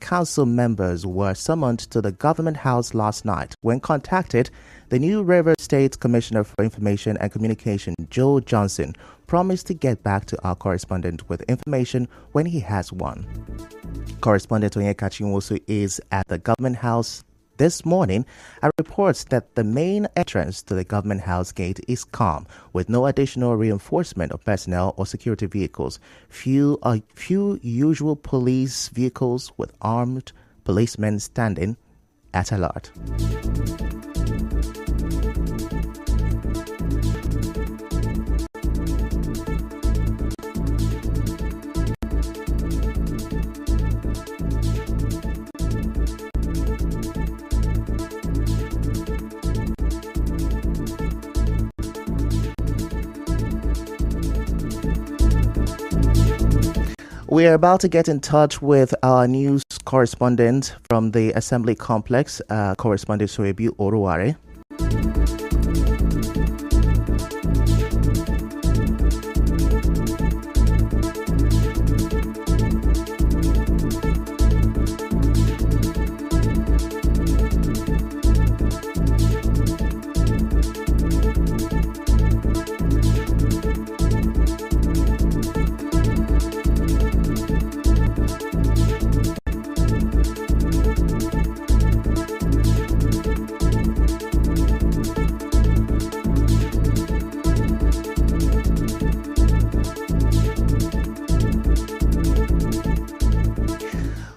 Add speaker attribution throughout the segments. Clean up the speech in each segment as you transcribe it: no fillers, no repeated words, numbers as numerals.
Speaker 1: council members were summoned to the government house last night. When contacted, the new Rivers State Commissioner for Information and Communication, Joe Johnson, promised to get back to our correspondent with information when he has one. Correspondent Onyeka Chinwosu is at the government house this morning and reports that the main entrance to the government house gate is calm, with no additional reinforcement of personnel or security vehicles. Few usual police vehicles with armed policemen standing at alert. We are about to get in touch with our news correspondent from the Assembly Complex, correspondent Soebu Oruware.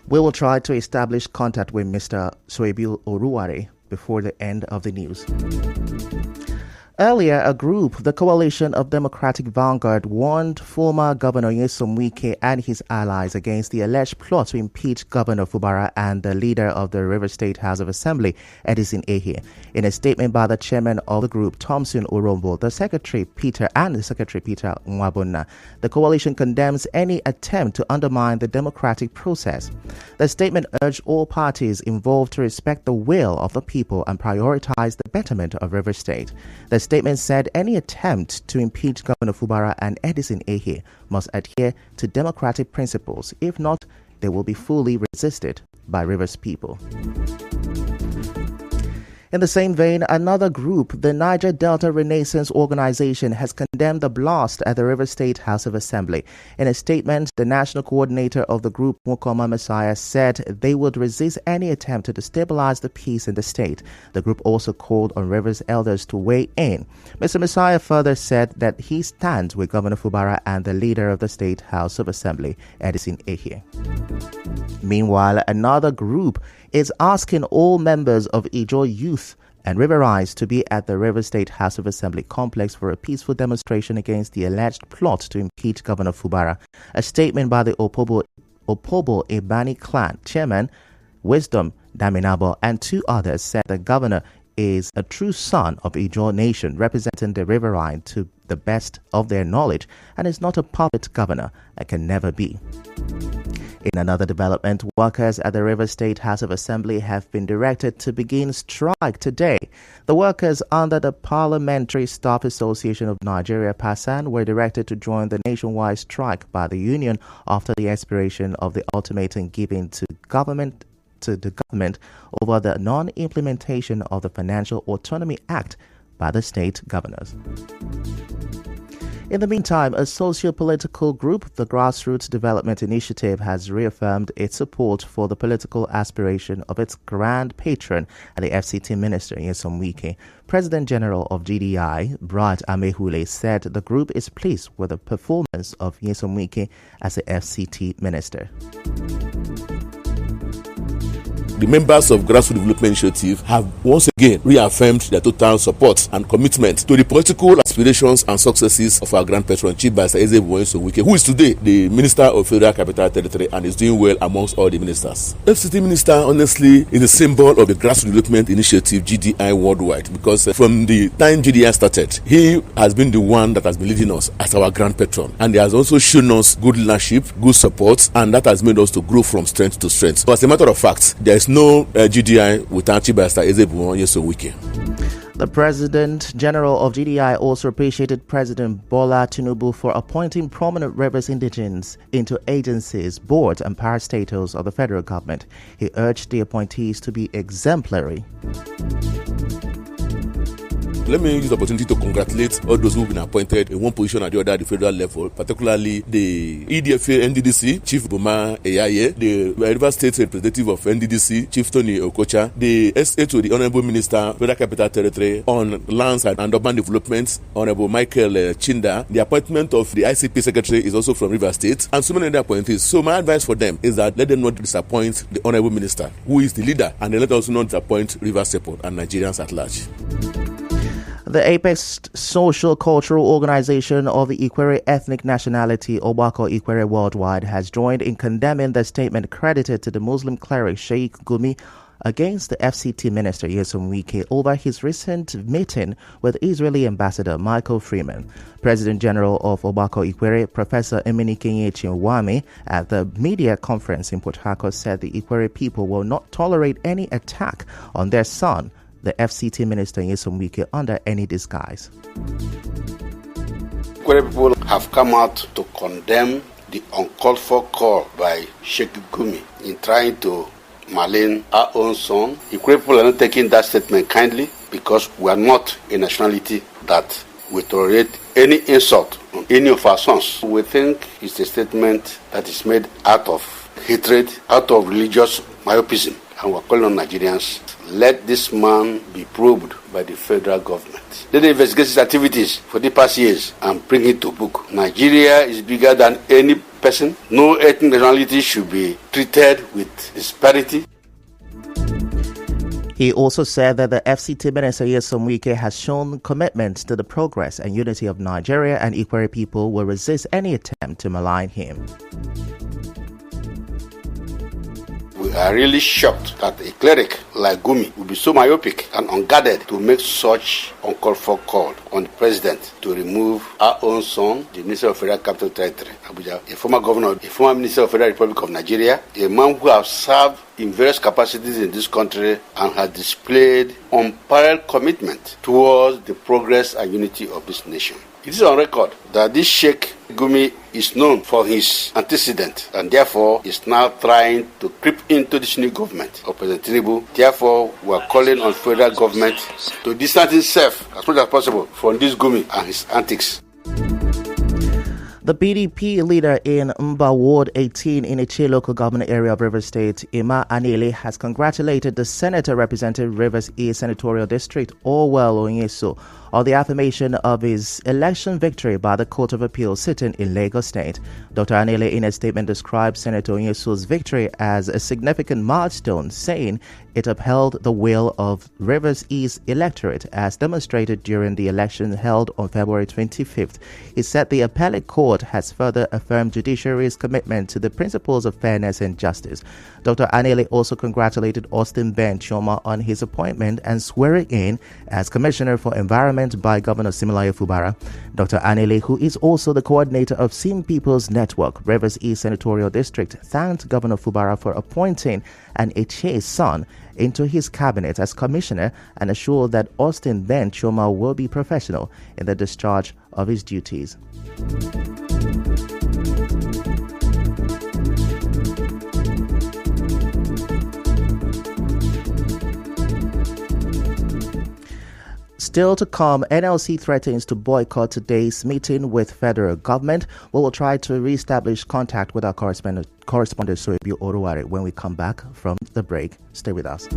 Speaker 1: We will try to establish contact with Mr. Soebu Oruware before the end of the news. Earlier, a group, the Coalition of Democratic Vanguard, warned former Governor Nyesom Wike and his allies against the alleged plot to impeach Governor Fubara and the leader of the Rivers State House of Assembly, Edison Ehie. In a statement by the chairman of the group, Thompson Orombo, the Secretary Peter Nwabuna, the coalition condemns any attempt to undermine the democratic process. The statement urged all parties involved to respect the will of the people and prioritize the betterment of Rivers State. The statement said any attempt to impeach Governor Fubara and Edison Ehie must adhere to democratic principles. If not, they will be fully resisted by Rivers people. In the same vein, another group, the Niger Delta Renaissance Organization, has condemned the blast at the Rivers State House of Assembly. In a statement, the national coordinator of the group, Mukoma Messiah, said they would resist any attempt to destabilize the peace in the state. The group also called on Rivers elders to weigh in. Mr. Messiah further said that he stands with Governor Fubara and the leader of the State House of Assembly, Edison Ehie. Meanwhile, another group is asking all members of Ijaw Youth and Riverites to be at the Rivers State House of Assembly complex for a peaceful demonstration against the alleged plot to impeach Governor Fubara. A statement by the Opobo Ebani clan chairman, Wisdom Daminabo, and two others said the governor is a true son of Ijaw nation, representing the Riverine to the best of their knowledge, and is not a puppet governor and can never be. In another development, workers at the Rivers State House of Assembly have been directed to begin strike today. The workers under the Parliamentary Staff Association of Nigeria, PASAN, were directed to join the nationwide strike by the union after the expiration of the ultimatum given to the government over the non-implementation of the Financial Autonomy Act by the state governors. In the meantime, a socio-political group, the Grassroots Development Initiative, has reaffirmed its support for the political aspiration of its grand patron and the FCT minister, Nyesom Wike. President General of GDI, Brad Amehule, said the group is pleased with the performance of Nyesom Wike as the FCT minister.
Speaker 2: The members of Grassroots Development Initiative have once again reaffirmed their total support and commitment to the political aspirations and successes of our grand patron, Chief Barrister Nyesom Wike, who is today the Minister of Federal Capital Territory and is doing well amongst all the ministers. FCT Minister, honestly, is a symbol of the Grassroots Development Initiative, GDI, worldwide, because from the time GDI started, he has been the one that has been leading us as our grand patron, and he has also shown us good leadership, good support, and that has made us to grow from strength to strength. So as a matter of fact, there is no GDI without Chief Barrister Nyesom Wike.
Speaker 1: The President General of GDI also appreciated President Bola Tinubu for appointing prominent Rivers indigents into agencies, boards, and parastatals of the federal government. He urged the appointees to be exemplary.
Speaker 2: Let me use the opportunity to congratulate all those who have been appointed in one position or the other at the federal level, particularly the EDFA NDDC, Chief Boma Eyaye, the Rivers State Representative of NDDC, Chief Tony Okocha, the SA to the Honorable Minister, Federal Capital Territory on Lands and Urban Development, Honorable Michael Chinda. The appointment of the ICP Secretary is also from Rivers State, and so many other appointees. So my advice for them is that let them not disappoint the Honorable Minister, who is the leader, and they let us not disappoint Rivers State and Nigerians at large.
Speaker 1: The apex social cultural organization of the Ikwere ethnic nationality, Obako Ikwere Worldwide, has joined in condemning the statement credited to the Muslim cleric Sheikh Gumi against the FCT Minister Nyesom Wike over his recent meeting with Israeli Ambassador Michael Freeman. President General of Obako Ikwere, Professor Emenike Chinwame, at the media conference in Port Harcourt said the Ikwere people will not tolerate any attack on their son, the FCT Minister Nyesom Wike, under any disguise.
Speaker 3: Ikwere people have come out to condemn the uncalled for call by Sheikh Gumi in trying to malign our own son. Ikwere people are not taking that statement kindly because we are not a nationality that will tolerate any insult on any of our sons. We think it's a statement that is made out of hatred, out of religious myopism, and we're calling on Nigerians, let this man be probed by the federal government. Let them investigate his activities for the past years and bring it to book. Nigeria is bigger than any person. No ethnic nationality should be treated with disparity.
Speaker 1: He also said that the FCT Minister Nyesom Wike has shown commitment to the progress and unity of Nigeria, and Ikwere people will resist any attempt to malign him.
Speaker 3: We are really shocked that a cleric like Gumi will be so myopic and unguarded to make such uncalled for call on the president to remove our own son, the Minister of Federal Capital Territory, Abuja, a former governor, a former Minister of Federal Republic of Nigeria, a man who has served in various capacities in this country and has displayed unparalleled commitment towards the progress and unity of this nation. It is on record that this Sheikh Gumi is known for his antecedent and therefore is now trying to creep into this new government of President Tinubu. Therefore, we are calling on federal government to distance itself as much as possible from this Gumi and his antics.
Speaker 1: The PDP leader in Mba Ward 18 in Iche local government area of Rivers State, Emma Anile, has congratulated the senator representing Rivers East Senatorial District, Orwell Onyeso, on the affirmation of his election victory by the Court of Appeal sitting in Lagos State. Dr. Anile, in a statement, described Senator Onyeso's victory as a significant milestone, saying it upheld the will of Rivers East electorate as demonstrated during the election held on February 25th. He said the appellate court has further affirmed judiciary's commitment to the principles of fairness and justice. Dr. Anile also congratulated Austin Ben Chioma on his appointment and swearing in as Commissioner for Environment by Governor Similayo Fubara. Dr. Anile, who is also the coordinator of Sim People's Network, Rivers East Senatorial District, thanked Governor Fubara for appointing an Iche son into his cabinet as commissioner and assured that Austin Ben Chioma will be professional in the discharge of his duties. Still to come, NLC threatens to boycott today's meeting with federal government. We will try to re-establish contact with our correspondent Soebi Oruware when we come back from the break. Stay with us.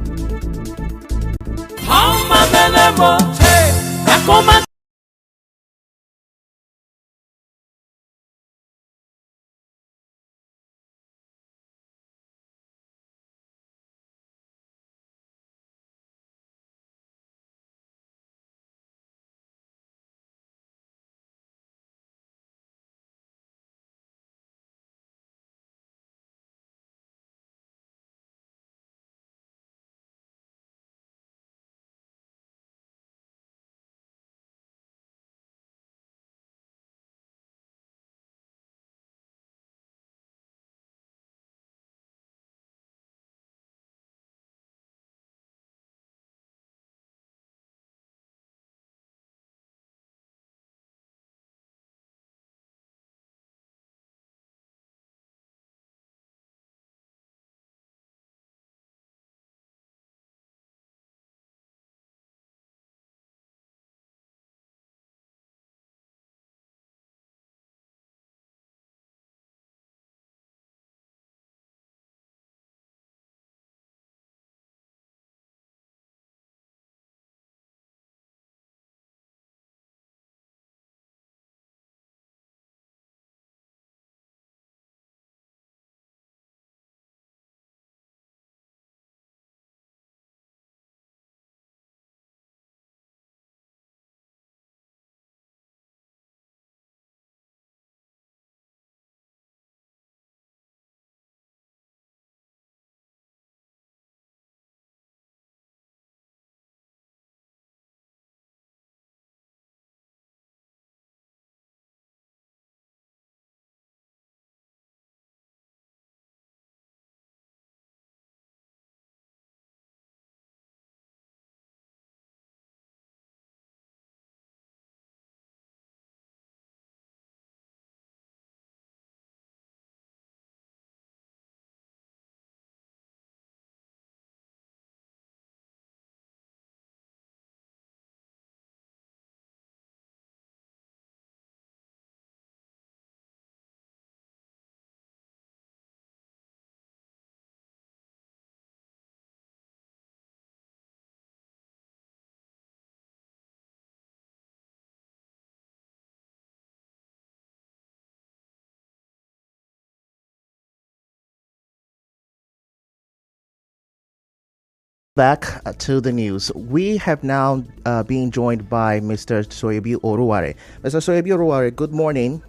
Speaker 1: Back to the news. We have now been joined by Mr. Soyebi Oruware. Mr. Soyebi Oruware, good morning.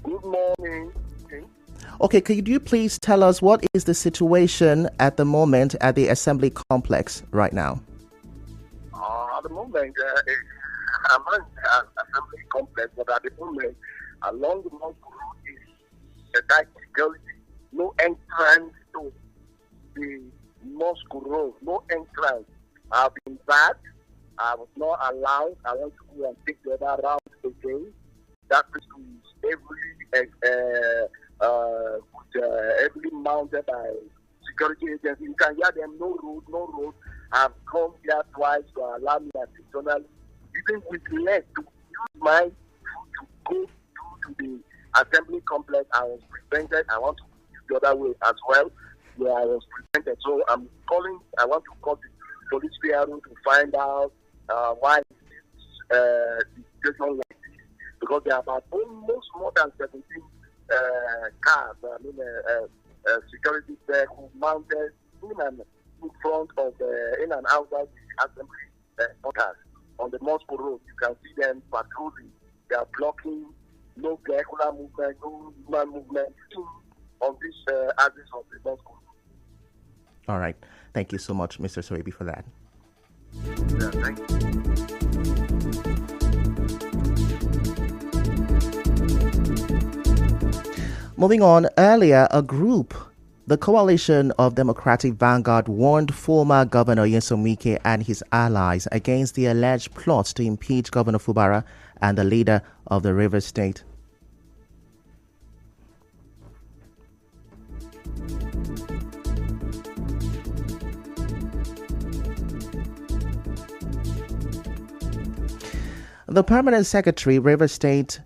Speaker 4: Good morning.
Speaker 1: Okay, could you please tell us what is the situation at the moment at the Assembly complex right now?
Speaker 4: At the moment, I'm at the Assembly complex, but at the moment, along the Moscow Road is a tight security, no entrance to the Moscow Road, no entrance. I've been bad. I was not allowed. I want to go and take the other route again. That is heavily mounted by security agencies. You can hear them, no road. I've come here twice to allow me additionally, even with less, to use my foot to go to the Assembly complex. I was prevented. I want to use the other way as well. Yeah, I was prevented. So I want to call the police bureau to find out why the situation like this. Because there are about almost more than 17 cars, security vehicles mounted in and outside the Assembly quarters on the Moscow Road. You can see them patrolling. They are blocking no vehicular movement, no human movement on this axis of the Moscow Road.
Speaker 1: All right. Thank you so much, Mr. Soyebi, for that.
Speaker 4: Yeah, thank
Speaker 1: you. Moving on, earlier, the Coalition of Democratic Vanguard warned former Governor Nyesom Wike and his allies against the alleged plot to impeach Governor Fubara and the leader of the Rivers State. The Permanent Secretary, Rivers State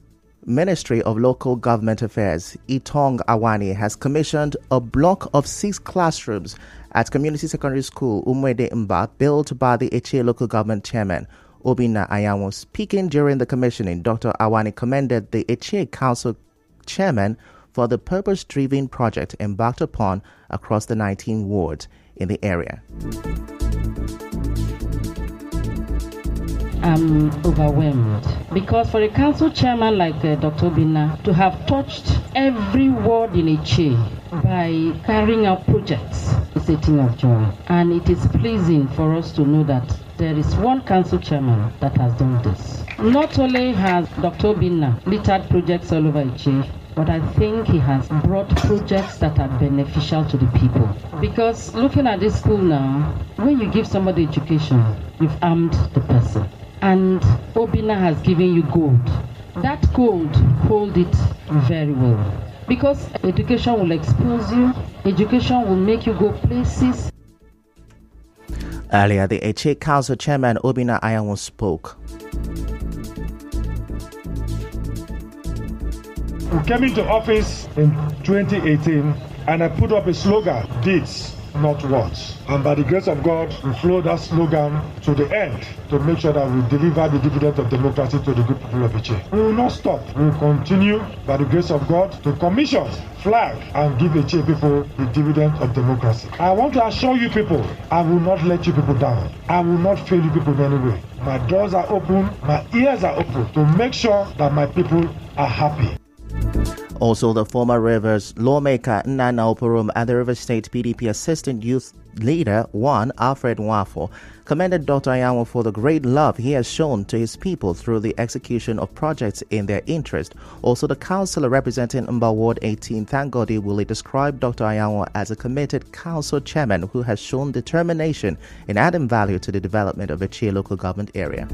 Speaker 1: Ministry of Local Government Affairs, Itong Awani, has commissioned a block of 6 classrooms at Community Secondary School Umwede Mba, built by the Eche Local Government Chairman, Obinna Ayawo. Speaking during the commissioning, Dr. Awani commended the Eche Council Chairman for the purpose-driven project embarked upon across the 19 wards in the area.
Speaker 5: I'm overwhelmed because for a council chairman like Dr. Obinna to have touched every ward in Eche by carrying out projects is a thing of joy. And it is pleasing for us to know that there is one council chairman that has done this. Not only has Dr. Obinna littered projects all over Eche, but I think he has brought projects that are beneficial to the people. Because looking at this school now, when you give somebody education, you've armed the person. And Obinna has given you gold. That gold, hold it very well. Because education will expose you, education will make you go places.
Speaker 1: Earlier, the Eche Council Chairman Obinna Ayawo spoke.
Speaker 6: We came into office in 2018 and I put up a slogan, deeds, not words. And by the grace of God, we flow that slogan to the end to make sure that we deliver the dividend of democracy to the good people of Eche. We will not stop. We will continue, by the grace of God, to commission, flag, and give Eche people the dividend of democracy. I want to assure you people, I will not let you people down. I will not fail you people in any way. My doors are open, my ears are open to make sure that my people are happy.
Speaker 1: Also, the former Rivers lawmaker Nnanna Oporom and the Rivers State PDP Assistant Youth Leader 1, Alfred Nwafo, commended Dr. Ayawo for the great love he has shown to his people through the execution of projects in their interest. Also, the councillor representing Mba Ward 18, Thangodi Wuli, described Dr. Ayawo as a committed council chairman who has shown determination in adding value to the development of Eche local government area.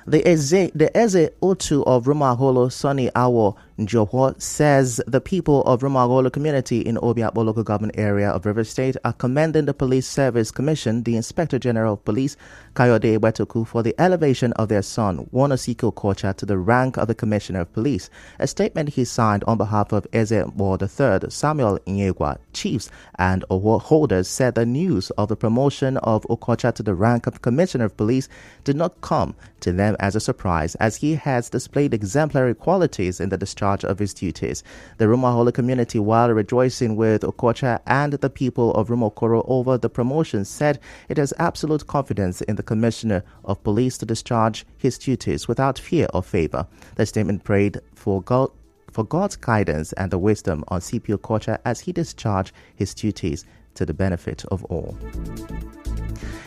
Speaker 1: The Eze Otu of Rumaholo, Sonny Awo Njohwo, says the people of Rumaholo community in Obiakpo local government area of River State are commending the Police Service Commission, the Inspector General of Police, Kayode Wetoku, for the elevation of their son, Wonosiko Kocha, to the rank of the Commissioner of Police. A statement he signed on behalf of Eze Mo III, Samuel Nyegwa, chiefs and award holders said the news of the promotion of Okocha to the rank of Commissioner of Police did not come to them as a surprise, as he has displayed exemplary qualities in the discharge discharge of his duties. The Rumahole community, while rejoicing with Okocha and the people of Rumokoro over the promotion, said it has absolute confidence in the Commissioner of Police to discharge his duties without fear or favor. The statement prayed for God's guidance and the wisdom on CP Okocha as he discharged his duties to the benefit of all.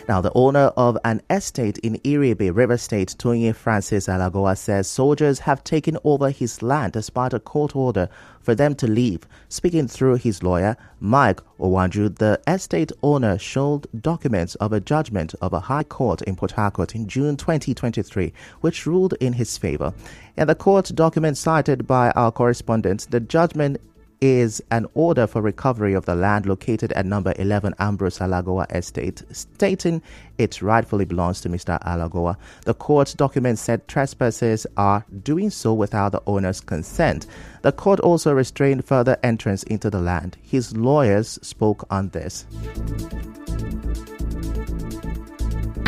Speaker 1: Now, the owner of an estate in Iribe, River State, Tonye Francis Alagoa, says soldiers have taken over his land despite a court order for them to leave. Speaking through his lawyer, Mike Owanju, the estate owner showed documents of a judgment of a high court in Port Harcourt in June 2023, which ruled in his favor. In the court document cited by our correspondent, the judgment is an order for recovery of the land located at number 11 Ambrose Alagoa Estate, stating it rightfully belongs to Mr. Alagoa. The court document said trespassers are doing so without the owner's consent. The court also restrained further entrance into the land. His lawyers spoke on this.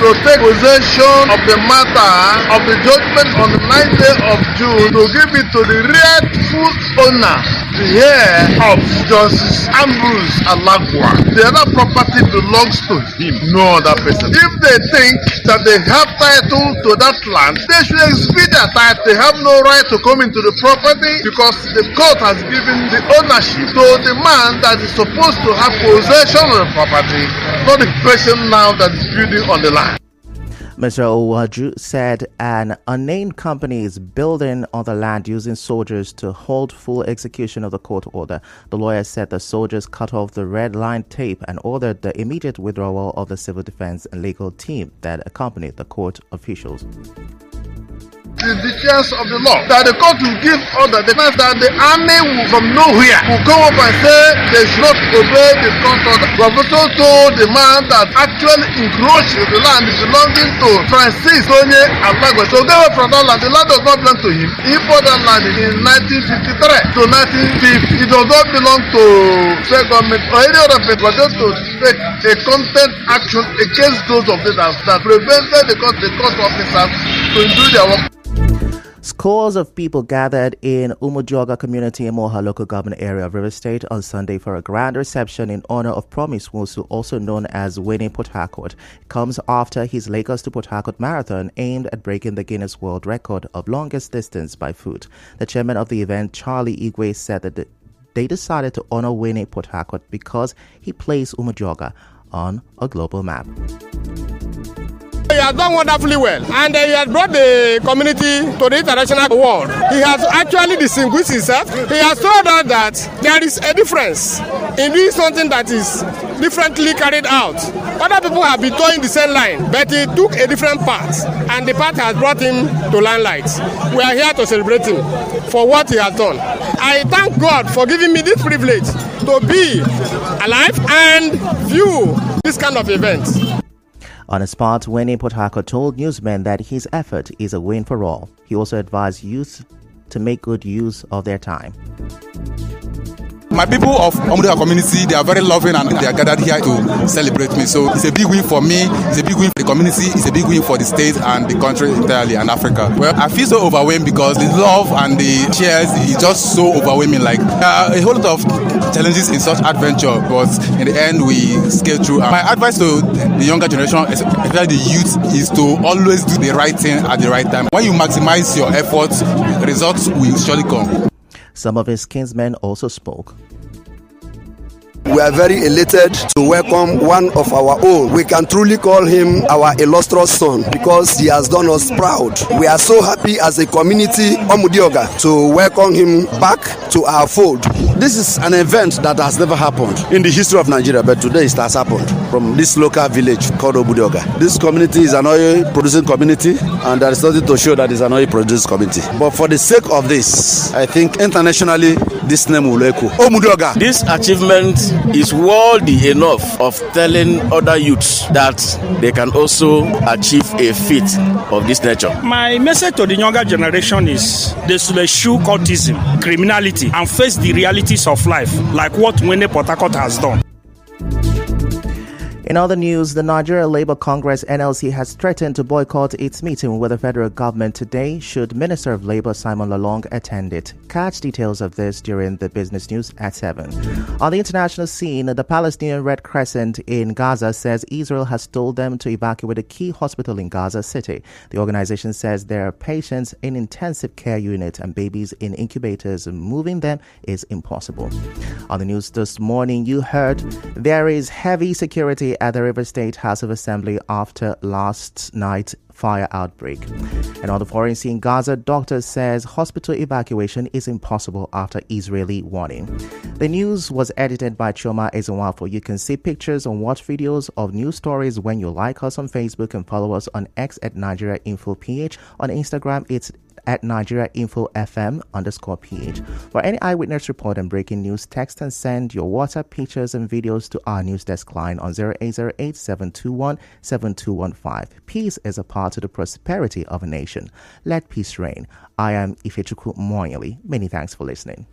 Speaker 7: To take possession of the matter of the judgment on the 9th day of June to give it to the rightful owner, the heir of Justice Ambrose Alagoa. The other property belongs to him, no other person. If they think that they have title to that land, they should exhibit their title. They have no right to come into the property because the court has given the ownership to the man that is supposed to have possession of the property, not the person now that is building on the land.
Speaker 1: Mr. Owaju said an unnamed company is building on the land using soldiers to hold full execution of the court order. The lawyer said the soldiers cut off the red line tape and ordered the immediate withdrawal of the civil defense and legal team that accompanied the court officials.
Speaker 7: The details of the law that the court will give order, that the army will from nowhere will come up and say they should not obey the court order. We have also told the man that actually encroached the land belonging to Francis Tonye Alagoa. So they were from that land. The land does not belong to him. He bought that land in 1953 to 1950. It does not belong to state government or any other place. We are going to take a contempt action against those of them that prevented the court officers to do their work.
Speaker 1: Scores of people gathered in Umujoga community in Moha local government area of River State on Sunday for a grand reception in honor of Promise Wusu, also known as Winnie Port Harcourt. It comes after his Lagos to Port Harcourt marathon aimed at breaking the Guinness World Record of longest distance by foot. The chairman of the event, Charlie Igwe, said that they decided to honor Winnie Port Harcourt because he placed Umujoga on a global map.
Speaker 8: He has done wonderfully well, and he has brought the community to the international world. He has actually distinguished himself. He has told us that there is a difference in doing something that is differently carried out. Other people have been towing the same line, but he took a different path, and the path has brought him to limelight. We are here to celebrate him for what he has done. I thank God for giving me this privilege to be alive and view this kind of event.
Speaker 1: On the spot, Winnie Port Harcourt told newsmen that his effort is a win for all. He also advised youth to make good use of their time.
Speaker 9: My people of Omudoga community, they are very loving and they are gathered here to celebrate me. So it's a big win for me, it's a big win for the community, it's a big win for the state and the country entirely and Africa. Well, I feel so overwhelmed because the love and the cheers is just so overwhelming. Like a whole lot of challenges in such adventure, but in the end we scaled through. My advice to the younger generation, especially the youth, is to always do the right thing at the right time. When you maximize your efforts, results will surely come.
Speaker 1: Some of his kinsmen also spoke.
Speaker 10: We are very elated to welcome one of our own. We can truly call him our illustrious son because he has done us proud. We are so happy as a community, Omudioga, to welcome him back to our fold. This is an event that has never happened in the history of Nigeria, but today it has happened from this local village called Omudioga. This community is an oil producing community, and there is nothing to show that it's an oil producing community. But for the sake of this, I think internationally this name will echo. Omudioga.
Speaker 11: This achievement is worthy enough of telling other youths that they can also achieve a feat of this nature.
Speaker 12: My message to the younger generation is they should eschew cultism, criminality, and face the realities of life, like what Winnie Port Harcourt has done.
Speaker 1: In other news, the Nigeria Labour Congress NLC has threatened to boycott its meeting with the federal government today should Minister of Labour Simon Lalong attend it. Catch details of this during the business news at 7. On the international scene, the Palestinian Red Crescent in Gaza says Israel has told them to evacuate a key hospital in Gaza City. The organization says there are patients in intensive care unit and babies in incubators, and moving them is impossible. On the news this morning, you heard there is heavy security at the River State House of Assembly after last night's fire outbreak. And on the foreign scene, Gaza doctor says hospital evacuation is impossible after Israeli warning. The news was edited by Chioma Ezenwafo. You can see pictures and watch videos of news stories when you like us on Facebook and follow us on X at Nigeria Info PH. On Instagram, it's at Nigeria Info FM_PH. For any eyewitness report and breaking news, text and send your WhatsApp pictures and videos to our news desk line on 0808-721-7215. Peace is a part of the prosperity of a nation. Let peace reign. I am Ifechukwu Moyeli. Many thanks for listening.